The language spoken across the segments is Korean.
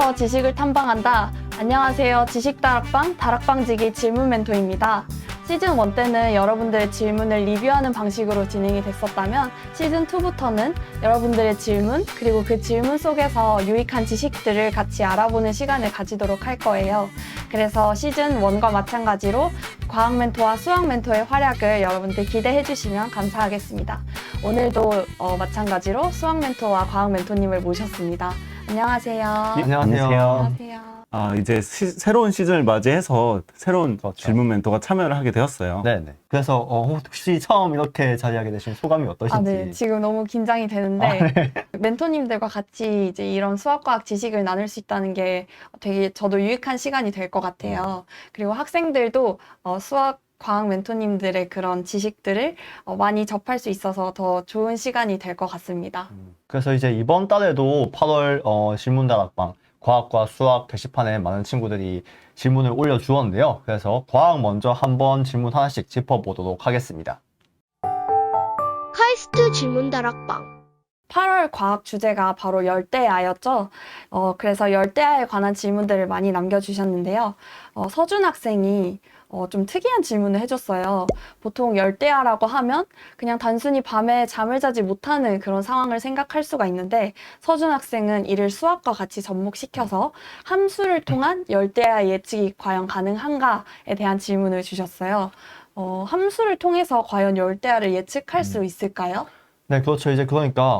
수학에서 지식을 탐방한다. 안녕하세요. 지식다락방 다락방지기 질문 멘토입니다. 시즌 1 때는 여러분들의 질문을 리뷰하는 방식으로 진행이 됐었다면 시즌 2부터는 여러분들의 질문 그리고 그 질문 속에서 유익한 지식들을 같이 알아보는 시간을 가지도록 할 거예요. 그래서 시즌 1과 마찬가지로 과학 멘토와 수학 멘토의 활약을 여러분들 기대해 주시면 감사하겠습니다. 오늘도 마찬가지로 수학 멘토와 과학 멘토님을 모셨습니다. 안녕하세요. 안녕하세요. 이제 새로운 시즌을 맞이해서 새로운 질문 멘토가 참여를 하게 되었어요. 네네. 그래서 혹시 처음 이렇게 자리하게 되신 소감이 어떠신지? 네. 지금 너무 긴장이 되는데 멘토님들과 같이 이제 이런 수학과학 지식을 나눌 수 있다는 게 되게 저도 유익한 시간이 될 것 같아요. 그리고 학생들도 수학 과학 멘토님들의 그런 지식들을 많이 접할 수 있어서 더 좋은 시간이 될 것 같습니다. 그래서 이제 이번 달에도 8월 질문다락방 과학과 수학 게시판에 많은 친구들이 질문을 올려주었는데요. 그래서 과학 먼저 한번 질문 하나씩 짚어보도록 하겠습니다. 카이스트 질문다락방 8월 과학 주제가 바로 열대야였죠. 그래서 열대야에 관한 질문들을 많이 남겨주셨는데요. 서준 학생이 좀 특이한 질문을 해줬어요. 보통 열대야라고 하면 그냥 단순히 밤에 잠을 자지 못하는 그런 상황을 생각할 수가 있는데 서준 학생은 이를 수학과 같이 접목시켜서 함수를 통한 열대야 예측이 과연 가능한가에 대한 질문을 주셨어요. 함수를 통해서 과연 열대야를 예측할 수 있을까요? 네, 그렇죠. 이제 그러니까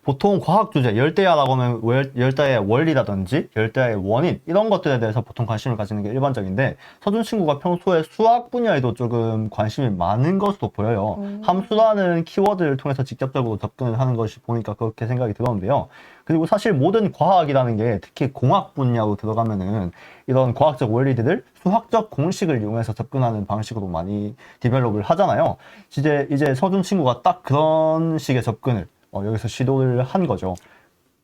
보통 과학 주제, 열대야라고 하면 열대야의 원리라든지 열대야의 원인 이런 것들에 대해서 보통 관심을 가지는 게 일반적인데 서준 친구가 평소에 수학 분야에도 조금 관심이 많은 것으로 보여요. 함수라는 키워드를 통해서 직접적으로 접근을 하는 것이 보니까 그렇게 생각이 들었는데요. 그리고 사실 모든 과학이라는 게 특히 공학 분야로 들어가면은 이런 과학적 원리들을 수학적 공식을 이용해서 접근하는 방식으로 많이 디벨롭을 하잖아요. 이제 서준 친구가 딱 그런 식의 접근을 여기서 시도를 한 거죠.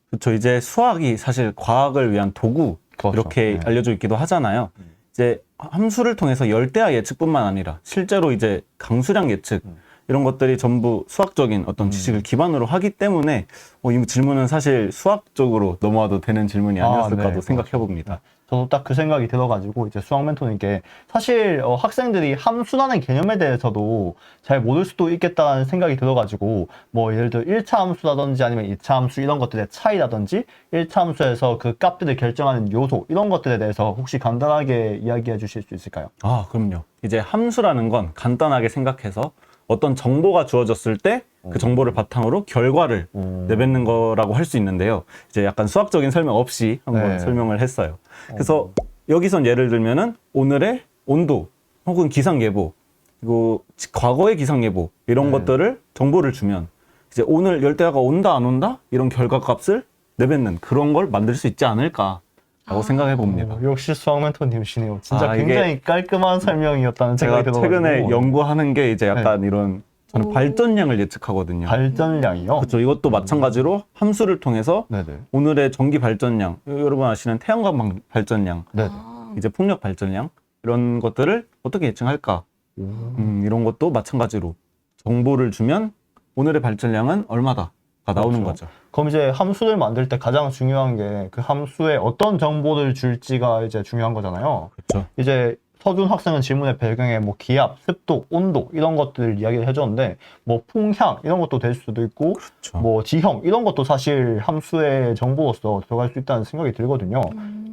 그렇죠. 이제 수학이 사실 과학을 위한 도구 그렇죠. 이렇게 알려져 있기도 하잖아요. 이제 함수를 통해서 열대야 예측뿐만 아니라 실제로 이제 강수량 예측 이런 것들이 전부 수학적인 어떤 지식을 기반으로 하기 때문에 이 질문은 사실 수학적으로 넘어와도 되는 질문이 아니었을까도 네, 생각해 봅니다. 저도 딱 그 생각이 들어가지고 이제 수학 멘토님께 사실 학생들이 함수라는 개념에 대해서도 잘 모를 수도 있겠다는 생각이 들어가지고 뭐 예를 들어 1차 함수라든지 아니면 2차 함수 이런 것들의 차이라든지 1차 함수에서 그 값들을 결정하는 요소 이런 것들에 대해서 혹시 간단하게 이야기해 주실 수 있을까요? 그럼요. 이제 함수라는 건 간단하게 생각해서 어떤 정보가 주어졌을 때 그 정보를 바탕으로 결과를 내뱉는 거라고 할 수 있는데요. 이제 약간 수학적인 설명 없이 한번 설명을 했어요. 그래서 여기선 예를 들면은 오늘의 온도 혹은 기상예보 그리고 과거의 기상예보 이런 것들을 정보를 주면 이제 오늘 열대야가 온다 안 온다 이런 결과값을 내뱉는 그런 걸 만들 수 있지 않을까라고 생각해 봅니다. 역시 수학 멘토님이시네요. 진짜 이게 굉장히 깔끔한 설명이었다는 제가 생각이 들어가지고 최근에 연구하는 게 이제 약간 이런 저는 발전량을 예측하거든요. 발전량이요? 그렇죠. 이것도 마찬가지로 함수를 통해서 네네. 오늘의 전기 발전량, 여러분 아시는 태양광 발전량, 네네. 이제 풍력 발전량 이런 것들을 어떻게 예측할까? 이런 것도 마찬가지로 정보를 주면 오늘의 발전량은 얼마다가 나오는 거죠. 그럼 이제 함수를 만들 때 가장 중요한 게 그 함수에 어떤 정보를 줄지가 이제 중요한 거잖아요. 그렇죠. 이제 서준 학생은 질문의 배경에 뭐 기압, 습도, 온도 이런 것들을 이야기를 해줬는데 뭐 풍향 이런 것도 될 수도 있고 그렇죠. 뭐 지형 이런 것도 사실 함수의 정보로서 들어갈 수 있다는 생각이 들거든요.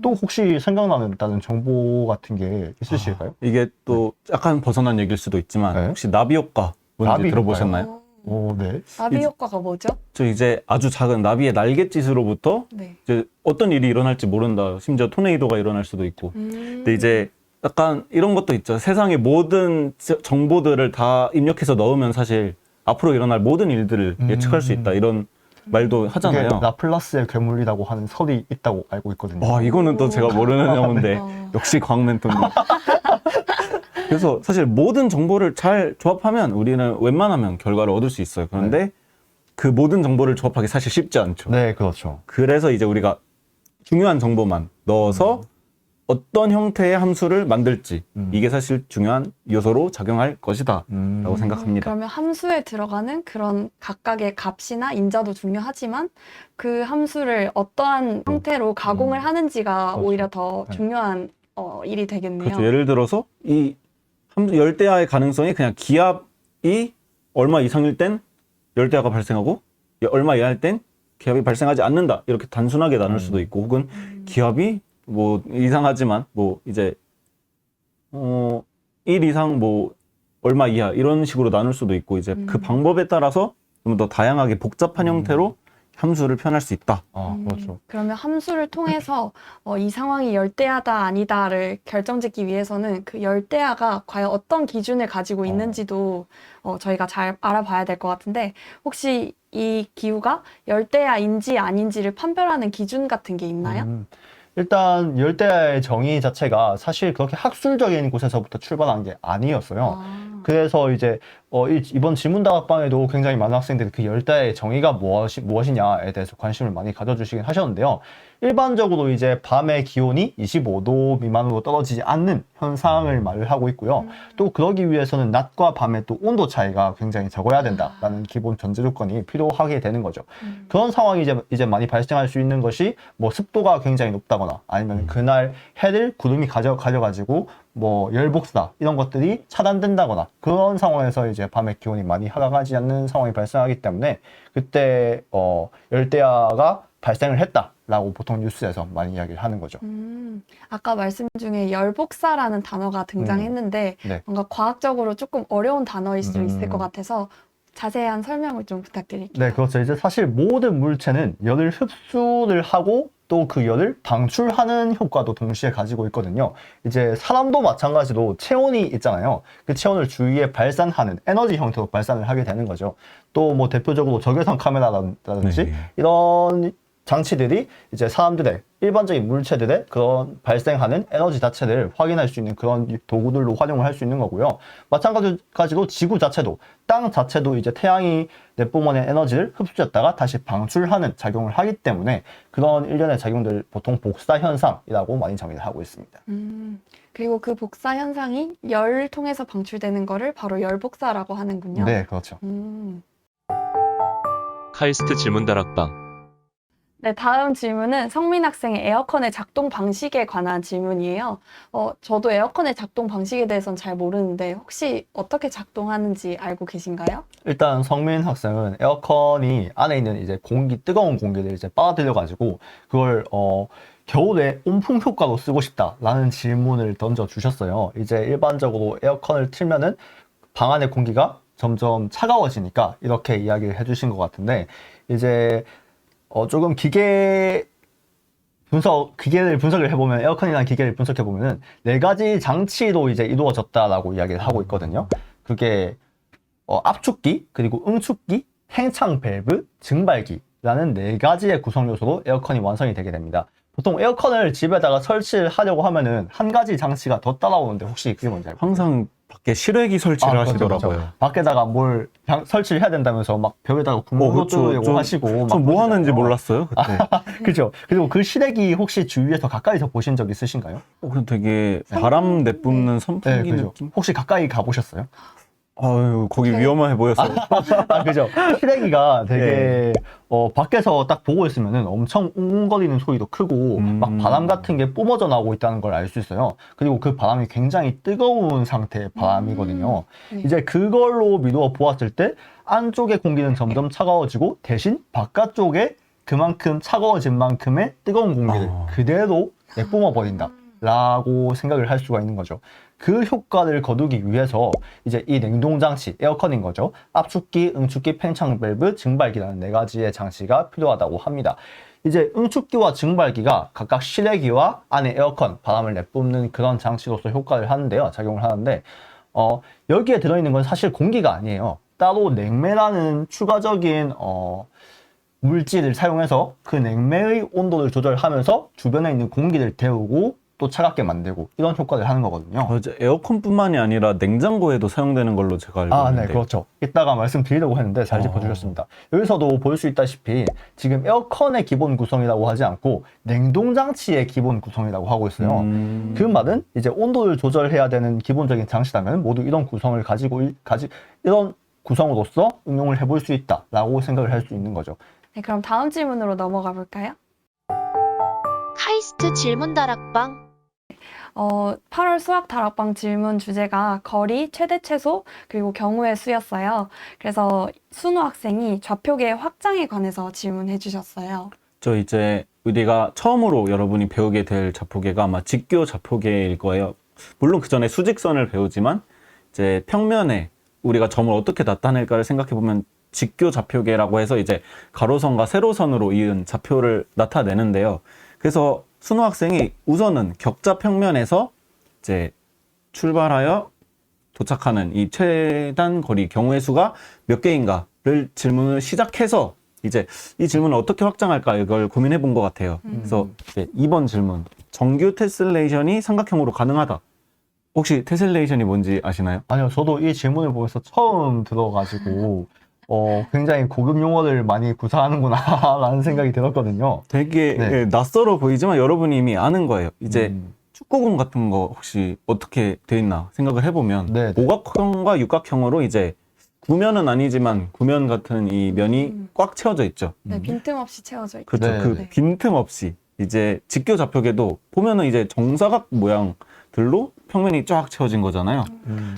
또 혹시 생각나는 정보 같은 게 있으실까요? 이게 또 약간 벗어난 얘기일 수도 있지만 혹시 나비 효과 뭔지 나비 들어보셨나요? 네. 나비 효과가 뭐죠? 이제 아주 작은 나비의 날갯짓으로부터 네. 이제 어떤 일이 일어날지 모른다. 심지어 토네이도가 일어날 수도 있고. 근데 이제 약간 이런 것도 있죠. 세상의 모든 정보들을 다 입력해서 넣으면 사실 앞으로 일어날 모든 일들을 예측할 수 있다. 이런 말도 하잖아요. 그게 라플라스의 괴물이라고 하는 설이 있다고 알고 있거든요. 이거는 또 제가 모르는 영어인데 역시 과학 멘토님. 그래서 사실 모든 정보를 잘 조합하면 우리는 웬만하면 결과를 얻을 수 있어요. 그런데 그 모든 정보를 조합하기 사실 쉽지 않죠. 네, 그렇죠. 그래서 이제 우리가 중요한 정보만 넣어서 어떤 형태의 함수를 만들지 이게 사실 중요한 요소로 작용할 것이다 라고 생각합니다. 그러면 함수에 들어가는 그런 각각의 값이나 인자도 중요하지만 그 함수를 어떠한 형태로 가공을 하는지가 그렇죠. 오히려 더 네. 중요한 일이 되겠네요. 그렇죠. 예를 들어서 이 열대야의 가능성이 그냥 기압이 얼마 이상일 땐 열대야가 발생하고 얼마 이하일 땐 기압이 발생하지 않는다 이렇게 단순하게 나눌 수도 있고 혹은 기압이 뭐 이상하지만 뭐 이제 1 이상 뭐 얼마 이하 이런 식으로 나눌 수도 있고 이제 그 방법에 따라서 좀 더 다양하게 복잡한 형태로 함수를 표현할 수 있다. 그렇죠. 그러면 함수를 통해서 이 상황이 열대야다 아니다를 결정짓기 위해서는 그 열대야가 과연 어떤 기준을 가지고 있는지도 저희가 잘 알아봐야 될 것 같은데 혹시 이 기후가 열대야인지 아닌지를 판별하는 기준 같은 게 있나요? 일단 열대야의 정의 자체가 사실 그렇게 학술적인 곳에서부터 출발한 게 아니었어요. 그래서 이제 이번 질문다락방에도 굉장히 많은 학생들이 그 열대야의 정의가 무엇이냐에 대해서 관심을 많이 가져주시긴 하셨는데요. 일반적으로 이제 밤의 기온이 25도 미만으로 떨어지지 않는 현상을 말을 하고 있고요. 또 그러기 위해서는 낮과 밤의 또 온도 차이가 굉장히 적어야 된다라는 기본 전제 조건이 필요하게 되는 거죠. 그런 상황이 이제 많이 발생할 수 있는 것이 뭐 습도가 굉장히 높다거나 아니면 그날 해를 구름이 가져가지고 뭐 열복사 이런 것들이 차단된다거나 그런 상황에서 이제 밤의 기온이 많이 하락하지 않는 상황이 발생하기 때문에 그때 열대야가 발생을 했다라고 보통 뉴스에서 많이 이야기를 하는 거죠. 아까 말씀 중에 열복사라는 단어가 등장했는데 네. 뭔가 과학적으로 조금 어려운 단어일 수 있을 것 같아서 자세한 설명을 좀 부탁드릴게요. 네, 그렇죠. 이제 사실 모든 물체는 열을 흡수를 하고 또 그 열을 방출하는 효과도 동시에 가지고 있거든요. 이제 사람도 마찬가지로 체온이 있잖아요. 그 체온을 주위에 발산하는 에너지 형태로 발산을 하게 되는 거죠. 또 뭐 대표적으로 적외선 카메라라든지 네. 이런 장치들이 이제 사람들의 일반적인 물체들의 그런 발생하는 에너지 자체를 확인할 수 있는 그런 도구들로 활용을 할 수 있는 거고요. 마찬가지로 지구 자체도 땅 자체도 이제 태양이 내뿜어낸 에너지를 흡수했다가 다시 방출하는 작용을 하기 때문에 그런 일련의 작용들 보통 복사 현상이라고 많이 정의를 하고 있습니다. 그리고 그 복사 현상이 열을 통해서 방출되는 거를 바로 열복사라고 하는군요. 네, 그렇죠. 카이스트 질문다락방. 네, 다음 질문은 성민 학생의 에어컨의 작동 방식에 관한 질문이에요. 저도 에어컨의 작동 방식에 대해서는 잘 모르는데 혹시 어떻게 작동하는지 알고 계신가요? 일단 성민 학생은 에어컨이 안에 있는 이제 뜨거운 공기를 이제 빨아들여가지고 그걸 겨울에 온풍 효과로 쓰고 싶다라는 질문을 던져 주셨어요. 이제 일반적으로 에어컨을 틀면은 방 안의 공기가 점점 차가워지니까 이렇게 이야기를 해주신 것 같은데 이제 조금 기계를 분석을 해보면 에어컨이라는 기계를 분석해보면은 4가지 장치로 이제 이루어졌다라고 이야기를 하고 있거든요. 그게 압축기, 그리고 응축기, 팽창 밸브, 증발기라는 4가지의 구성 요소로 에어컨이 완성이 되게 됩니다. 보통 에어컨을 집에다가 설치를 하려고 하면은 한 가지 장치가 더 따라오는데 혹시 그게 뭔지 알고 계세요? 항상 밖에 실외기 설치를 그렇죠, 하시더라고요. 그렇죠. 밖에다가 뭘 설치를 해야 된다면서 막 벽에다가 구멍도 뚫으려고 하시고 전 뭐 하는지 몰랐어요 그때. 그죠. 그리고 그 실외기 혹시 주위에서 가까이서 보신 적 있으신가요? 그럼 되게 바람 내뿜는 선풍기 그죠. 느낌? 혹시 가까이 가보셨어요? 아유 거기 위험해 보였어요. 그죠. 실외기가 되게 밖에서 딱 보고 있으면은 엄청 웅웅거리는 소리도 크고 막 바람 같은 게 뿜어져 나오고 있다는 걸 알 수 있어요. 그리고 그 바람이 굉장히 뜨거운 상태의 바람이거든요. 네. 이제 그걸로 미루어 보았을 때 안쪽의 공기는 점점 차가워지고 대신 바깥쪽에 그만큼 차가워진 만큼의 뜨거운 공기를 그대로 내뿜어 버린다 라고 생각을 할 수가 있는 거죠. 그 효과를 거두기 위해서 이제 이 냉동장치, 에어컨인 거죠. 압축기, 응축기, 팽창 밸브, 증발기라는 4가지의 장치가 필요하다고 합니다. 이제 응축기와 증발기가 각각 실외기와 안에 에어컨, 바람을 내뿜는 그런 장치로서 효과를 하는데요. 작용을 하는데 여기에 들어있는 건 사실 공기가 아니에요. 따로 냉매라는 추가적인 물질을 사용해서 그 냉매의 온도를 조절하면서 주변에 있는 공기를 데우고 또 차갑게 만들고 이런 효과를 하는 거거든요. 이제 에어컨뿐만이 아니라 냉장고에도 사용되는 걸로 제가 알고 아, 네, 있는데. 그렇죠. 이따가 말씀드리려고 했는데 잘 짚어주셨습니다. 여기서도 볼 수 있다시피 지금 에어컨의 기본 구성이라고 하지 않고 냉동장치의 기본 구성이라고 하고 있어요. 그 말은 이제 온도를 조절해야 되는 기본적인 장치라면 모두 이런 구성을 이런 구성으로서 응용을 해볼 수 있다라고 생각을 할 수 있는 거죠. 네, 그럼 다음 질문으로 넘어가 볼까요? 카이스트 질문 다락방 8월 수학 다락방 질문 주제가 거리, 최대 최소, 그리고 경우의 수였어요. 그래서 순우 학생이 좌표계 확장에 관해서 질문해 주셨어요. 저 이제 우리가 처음으로 여러분이 배우게 될 좌표계가 아마 직교 좌표계일 거예요. 물론 그 전에 수직선을 배우지만 이제 평면에 우리가 점을 어떻게 나타낼까를 생각해 보면 직교 좌표계라고 해서 이제 가로선과 세로선으로 이은 좌표를 나타내는데요. 그래서 순우 학생이 우선은 격자 평면에서 이제 출발하여 도착하는 이 최단 거리 경우의 수가 몇 개인가를 질문을 시작해서 이제 이 질문을 어떻게 확장할까 이걸 고민해 본 것 같아요. 그래서 이제 2번 질문. 정규 테슬레이션이 삼각형으로 가능하다. 혹시 테슬레이션이 뭔지 아시나요? 아니요, 저도 이 질문을 보면서 처음 들어가지고 굉장히 고급 용어를 많이 구사하는구나라는 생각이 들었거든요. 되게 네. 예, 낯설어 보이지만 여러분이 이미 아는 거예요. 이제 축구공 같은 거 혹시 어떻게 돼 있나 생각을 해보면 네, 네. 오각형과 육각형으로 이제 구면은 아니지만 구면 같은 이 면이 꽉 채워져 있죠. 네, 빈틈없이 채워져 있죠. 그렇죠. 네, 그 네. 빈틈없이 이제 직교 좌표계도 보면은 이제 정사각 모양들로 평면이 쫙 채워진 거잖아요.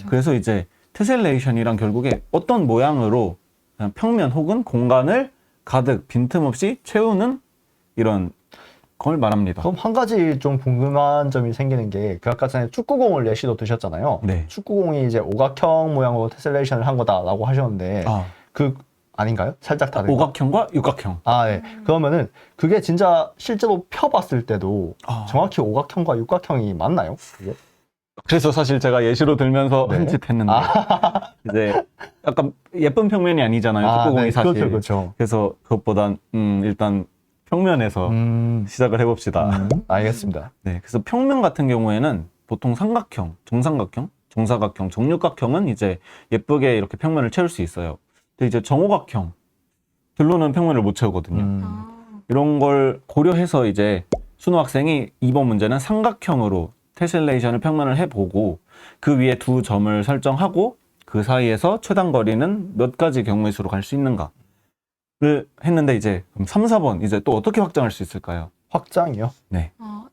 그래서 이제 테셀레이션이란 결국에 어떤 모양으로 그냥 평면 혹은 공간을 가득 빈틈없이 채우는 이런 걸 말합니다. 그럼 한 가지 좀 궁금한 점이 생기는 게 그 아까 전에 축구공을 예시로 드셨잖아요. 네. 축구공이 이제 오각형 모양으로 테셀레이션을 한 거다라고 하셨는데 아, 그 아닌가요? 살짝 다른가? 오각형과 육각형. 아, 네. 그러면은 그게 진짜 실제로 펴봤을 때도 아. 정확히 오각형과 육각형이 맞나요? 그게? 그래서 사실 제가 예시로 들면서 네. 흠칫했는데 이제 약간 예쁜 평면이 아니잖아요. 축구공이 네. 사실. 그렇죠, 그렇죠. 그래서 그것보단 일단 평면에서 시작을 해봅시다. 알겠습니다. 네, 그래서 평면 같은 경우에는 보통 삼각형, 정삼각형, 정사각형, 정육각형은 이제 예쁘게 이렇게 평면을 채울 수 있어요. 근데 이제 정오각형 들로는 평면을 못 채우거든요. 아, 이런 걸 고려해서 이제 순우 학생이 이번 문제는 삼각형으로 테셀레이션을 평면을 해보고 그 위에 두 점을 설정하고 그 사이에서 최단 거리는 몇 가지 경우의 수로 갈 수 있는가를 했는데 이제 그럼 3, 4번 이제 또 어떻게 확장할 수 있을까요? 확장이요?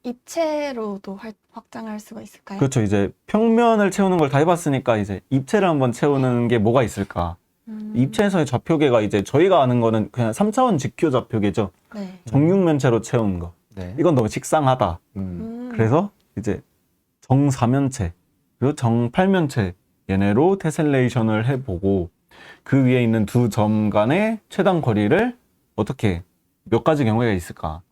입체로도 확장할 수가 있을까요? 그렇죠. 이제 평면을 채우는 걸 다 해봤으니까 이제 입체를 한번 채우는 게 뭐가 있을까? 입체에서의 좌표계가 이제 저희가 아는 거는 그냥 3차원 직교 좌표계죠. 네. 정육면체로 채운 거. 네. 이건 너무 식상하다. 그래서 이제 정사면체 그리고 정팔면체 얘네로 테셀레이션을 해보고 그 위에 있는 두 점 간의 최단 거리를 어떻게 몇 가지 경우가 있을까?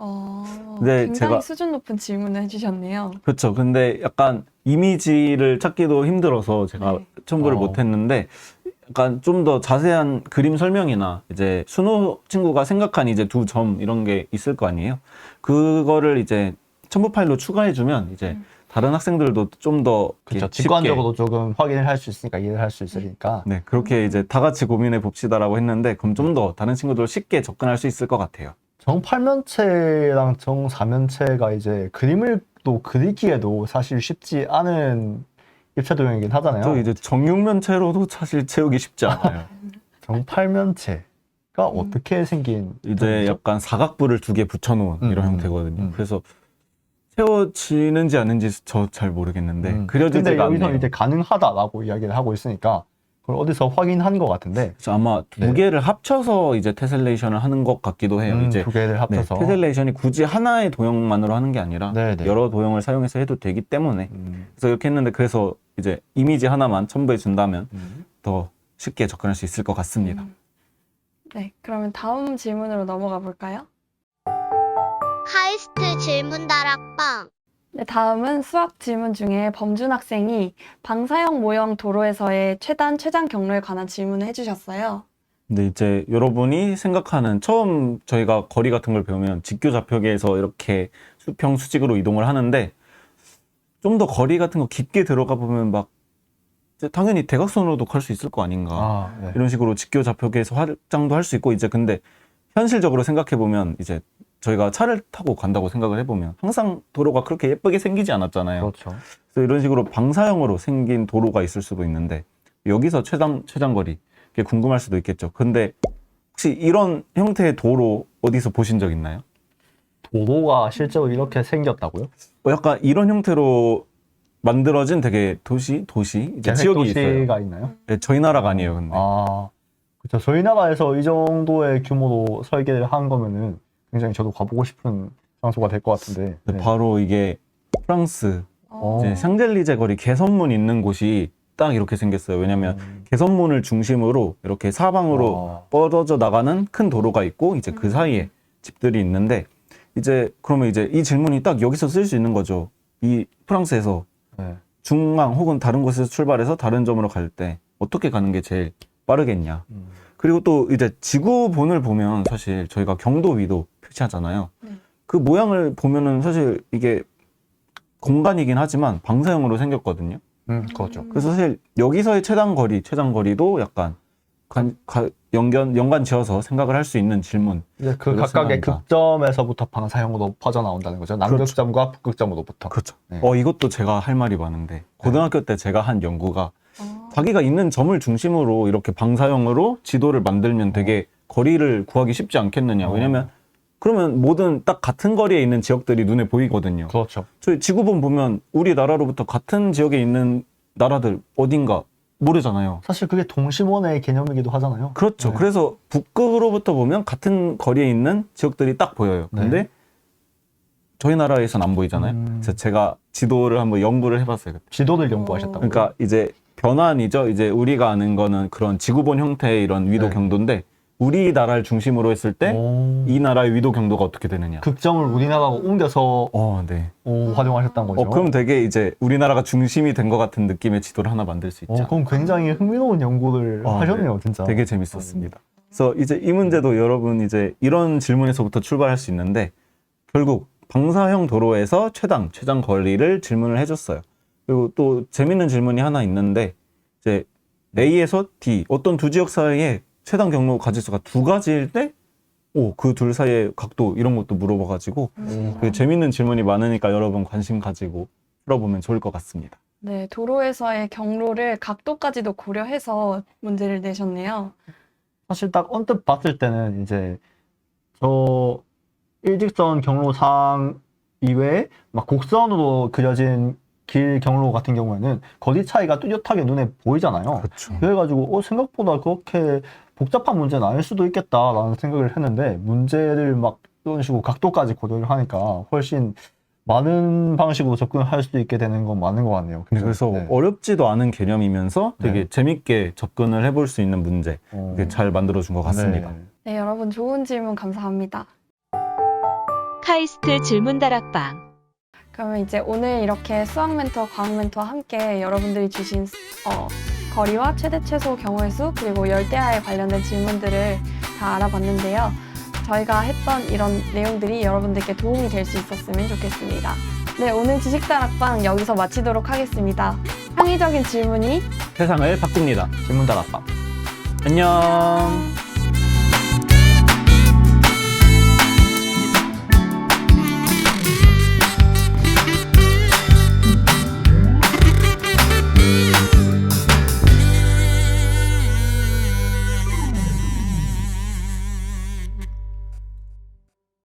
근데 굉장히 제가- 수준 높은 질문을 해주셨네요. 그렇죠. 근데 약간 이미지를 찾기도 힘들어서 제가 네. 첨부를 어. 못했는데 약간 좀 더 자세한 그림 설명이나 이제 순호 친구가 생각한 이제 두 점 이런 게 있을 거 아니에요. 그거를 이제 첨부 파일로 추가해주면 이제 다른 학생들도 좀 더 그렇죠. 직관적으로 조금 확인을 할 수 있으니까 이해를 할 수 있으니까. 네, 그렇게 이제 다 같이 고민해 봅시다라고 했는데 그럼 좀 더 다른 친구들 쉽게 접근할 수 있을 것 같아요. 정팔면체랑 정사면체가 이제 그림을 또 그리기에도 사실 쉽지 않은 입체 도형이긴 하잖아요. 저 이제 정육면체로도 사실 채우기 쉽지 않아요. 정팔면체가 어떻게 생긴 이제 도형이죠? 약간 사각부를 두 개 붙여놓은 이런 형태거든요. 그래서 채워지는지 않는지 저 잘 모르겠는데 근데 그려지지가 여기서 않네요. 이제 가능하다라고 이야기를 하고 있으니까 그걸 어디서 확인한 것 같은데 그래서 아마 두 네. 개를 합쳐서 이제 테셀레이션을 하는 것 같기도 해요. 이제 두 개를 네, 합쳐서 테셀레이션이 굳이 하나의 도형만으로 하는 게 아니라 네, 네. 여러 도형을 사용해서 해도 되기 때문에 그래서 이렇게 했는데 그래서 이제 이미지 하나만 첨부해 준다면 더 쉽게 접근할 수 있을 것 같습니다. 네, 그러면 다음 질문으로 넘어가 볼까요? 카이스트 질문 다락방 네, 다음은 수학 질문 중에 범준 학생이 방사형 모형 도로에서의 최장 경로에 관한 질문을 해주셨어요. 근데 이제 여러분이 생각하는 처음 저희가 거리 같은 걸 배우면 직교 좌표계에서 이렇게 수평 수직으로 이동을 하는데 좀 더 거리 같은 거 깊게 들어가 보면 막 이제 당연히 대각선으로도 갈 수 있을 거 아닌가. 네. 이런 식으로 직교 좌표계에서 확장도 할 수 있고 이제 근데 현실적으로 생각해 보면 이제 저희가 차를 타고 간다고 생각을 해보면 항상 도로가 그렇게 예쁘게 생기지 않았잖아요. 그렇죠. 그래서 이런 식으로 방사형으로 생긴 도로가 있을 수도 있는데 여기서 최장거리 이게 궁금할 수도 있겠죠. 근데 혹시 이런 형태의 도로 어디서 보신 적 있나요? 도로가 실제로 이렇게 생겼다고요? 약간 이런 형태로 만들어진 되게 도시 이제 지역이 있어요. 도시가 있나요? 네, 저희 나라가 아니에요, 근데. 그렇죠. 저희 나라에서 이 정도의 규모로 설계를 한 거면은 굉장히 저도 가보고 싶은 장소가 될 것 같은데. 네, 바로 이게 프랑스 이제 샹젤리제 거리 개선문 있는 곳이 딱 이렇게 생겼어요. 왜냐면 개선문을 중심으로 이렇게 사방으로 뻗어져 나가는 큰 도로가 있고 이제 그 사이에 집들이 있는데 이제 그러면 이제 이 질문이 딱 여기서 쓸 수 있는 거죠. 이 프랑스에서 네. 중앙 혹은 다른 곳에서 출발해서 다른 점으로 갈 때 어떻게 가는 게 제일 빠르겠냐. 그리고 또 이제 지구본을 보면 사실 저희가 경도 위도 표시하잖아요. 그 모양을 보면은 사실 이게 공간이긴 하지만 방사형으로 생겼거든요. 그렇죠. 그래서 사실 여기서의 최장거리도 약간 연관 지어서 생각을 할 수 있는 질문. 이제 그 그렇습니다. 각각의 극점에서부터 방사형으로 퍼져나온다는 거죠. 남극점과 북극점으로부터. 그렇죠. 네. 이것도 제가 할 말이 많은데 고등학교 때 제가 한 연구가 자기가 있는 점을 중심으로 이렇게 방사형으로 지도를 만들면 되게 거리를 구하기 쉽지 않겠느냐. 왜냐면 그러면 모든 딱 같은 거리에 있는 지역들이 눈에 보이거든요. 그렇죠. 저희 지구본 보면 우리나라로부터 같은 지역에 있는 나라들 어딘가 모르잖아요. 사실 그게 동심원의 개념이기도 하잖아요. 그렇죠. 네. 그래서 북극으로부터 보면 같은 거리에 있는 지역들이 딱 보여요. 네. 근데 저희 나라에선 안 보이잖아요. 그래서 제가 지도를 한번 연구를 해봤어요. 그때. 지도를 연구하셨다고. 그러니까 이제 변환이죠. 이제 우리가 아는 거는 그런 지구본 형태의 이런 위도 네. 경도인데 우리나라를 중심으로 했을 때 이 나라의 위도 경도가 어떻게 되느냐. 극점을 우리나라로 옮겨서 네. 활용하셨던 거죠. 그럼 되게 이제 우리나라가 중심이 된 것 같은 느낌의 지도를 하나 만들 수 있죠. 그럼 굉장히 흥미로운 연구를 하셨네요, 네. 진짜. 되게 재밌었습니다. 그래서 이제 이 문제도 여러분 이제 이런 질문에서부터 출발할 수 있는데 결국 방사형 도로에서 최장 거리를 질문을 해줬어요. 그리고 또 재밌는 질문이 하나 있는데 이제 A에서 D 어떤 두 지역 사이에 최단 경로 가지수가 두 가지일 때 그 둘 사이의 각도 이런 것도 물어봐가지고 되게 재밌는 질문이 많으니까 여러분 관심 가지고 풀어보면 좋을 것 같습니다. 네, 도로에서의 경로를 각도까지도 고려해서 문제를 내셨네요. 사실 딱 언뜻 봤을 때는 이제 저 일직선 경로상 이외에 막 곡선으로 그려진 길 경로 같은 경우에는 거리 차이가 뚜렷하게 눈에 보이잖아요. 그렇죠. 그래가지고 생각보다 그렇게 복잡한 문제는 아닐 수도 있겠다라는 생각을 했는데 문제를 막 이런 식으로 각도까지 고려를 하니까 훨씬 많은 방식으로 접근할 수 있게 되는 건 맞는 것 같네요. 그래서 네. 어렵지도 않은 개념이면서 되게 네. 재밌게 접근을 해볼 수 있는 문제 이렇게 잘 만들어준 것 같습니다. 네. 네, 여러분 좋은 질문 감사합니다. 카이스트 질문다락방. 그러면 이제 오늘 이렇게 수학 멘토, 과학 멘토와 함께 여러분들이 주신 거리와 최대 최소 경우의 수 그리고 열대야에 관련된 질문들을 다 알아봤는데요. 저희가 했던 이런 내용들이 여러분들께 도움이 될 수 있었으면 좋겠습니다. 네, 오늘 지식다락방 여기서 마치도록 하겠습니다. 창의적인 질문이 세상을 바꿉니다. 질문다락방. 안녕.